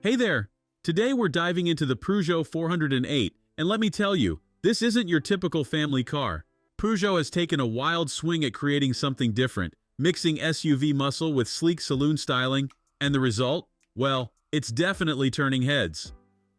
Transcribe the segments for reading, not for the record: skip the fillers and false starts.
Hey there! Today we're diving into the Peugeot 408, and let me tell you, this isn't your typical family car. Peugeot has taken a wild swing at creating something different, mixing SUV muscle with sleek saloon styling, and the result? Well, it's definitely turning heads.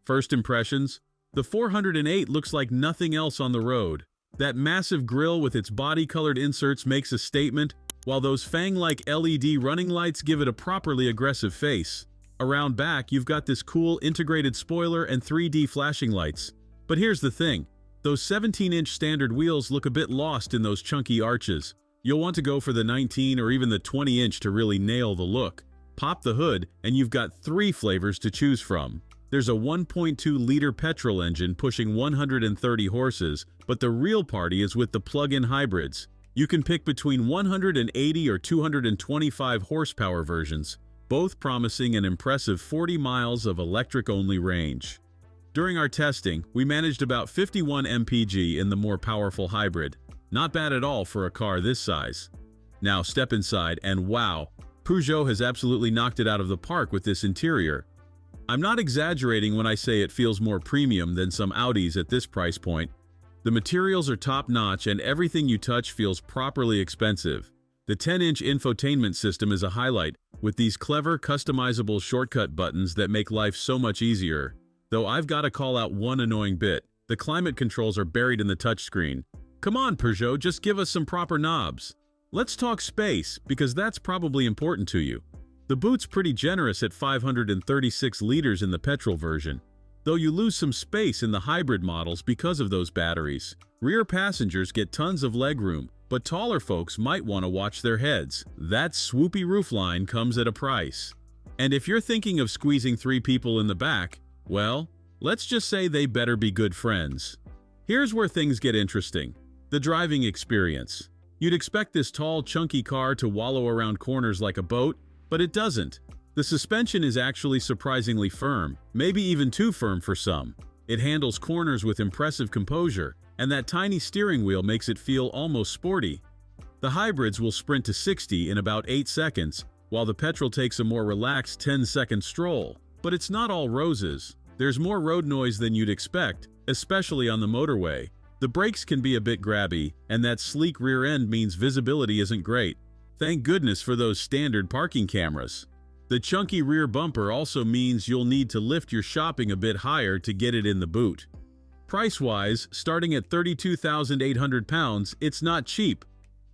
First impressions? The 408 looks like nothing else on the road. That massive grille with its body-colored inserts makes a statement, while those fang-like LED running lights give it a properly aggressive face. Around back, you've got this cool integrated spoiler and 3D flashing lights. But here's the thing. Those 17-inch standard wheels look a bit lost in those chunky arches. You'll want to go for the 19 or even the 20-inch to really nail the look. Pop the hood, and you've got 3 flavors to choose from. There's a 1.2-liter petrol engine pushing 130 horses, but the real party is with the plug-in hybrids. You can pick between 180 or 225 horsepower versions, both promising an impressive 40 miles of electric-only range. During our testing, we managed about 51 mpg in the more powerful hybrid. Not bad at all for a car this size. Now step inside and wow, Peugeot has absolutely knocked it out of the park with this interior. I'm not exaggerating when I say it feels more premium than some Audis at this price point. The materials are top-notch and everything you touch feels properly expensive. The 10-inch infotainment system is a highlight, with these clever, customizable shortcut buttons that make life so much easier. Though I've got to call out one annoying bit. The climate controls are buried in the touchscreen. Come on, Peugeot, just give us some proper knobs. Let's talk space, because that's probably important to you. The boot's pretty generous at 536 liters in the petrol version, though you lose some space in the hybrid models because of those batteries. Rear passengers get tons of legroom, but taller folks might want to watch their heads. That swoopy roofline comes at a price. And if you're thinking of squeezing 3 people in the back, well, let's just say they better be good friends. Here's where things get interesting. The driving experience. You'd expect this tall, chunky car to wallow around corners like a boat, but it doesn't. The suspension is actually surprisingly firm, maybe even too firm for some. It handles corners with impressive composure, and that tiny steering wheel makes it feel almost sporty. The hybrids will sprint to 60 in about 8 seconds, while the petrol takes a more relaxed 10-second stroll. But it's not all roses. There's more road noise than you'd expect, especially on the motorway. The brakes can be a bit grabby, and that sleek rear end means visibility isn't great. Thank goodness for those standard parking cameras. The chunky rear bumper also means you'll need to lift your shopping a bit higher to get it in the boot. Price-wise, starting at £32,800, it's not cheap.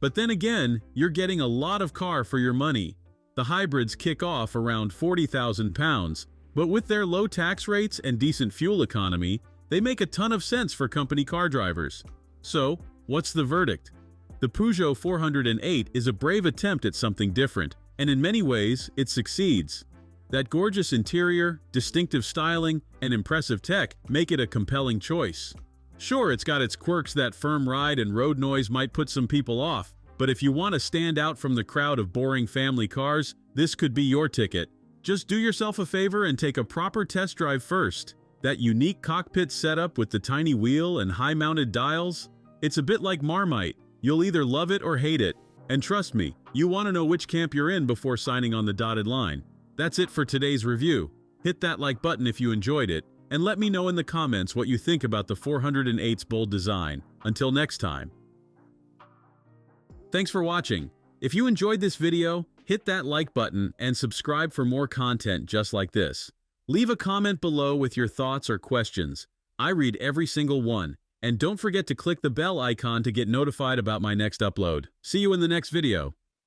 But then again, you're getting a lot of car for your money. The hybrids kick off around £40,000, but with their low tax rates and decent fuel economy, they make a ton of sense for company car drivers. So, what's the verdict? The Peugeot 408 is a brave attempt at something different, and in many ways, it succeeds. That gorgeous interior, distinctive styling, and impressive tech make it a compelling choice. Sure, it's got its quirks. That firm ride and road noise might put some people off, but if you want to stand out from the crowd of boring family cars, this could be your ticket. Just do yourself a favor and take a proper test drive first. That unique cockpit setup with the tiny wheel and high-mounted dials, it's a bit like Marmite. You'll either love it or hate it. And trust me, you want to know which camp you're in before signing on the dotted line. That's it for today's review. Hit that like button if you enjoyed it, and let me know in the comments what you think about the 408's bold design. Until next time. Thanks for watching. If you enjoyed this video, hit that like button and subscribe for more content just like this. Leave a comment below with your thoughts or questions. I read every single one. And don't forget to click the bell icon to get notified about my next upload. See you in the next video.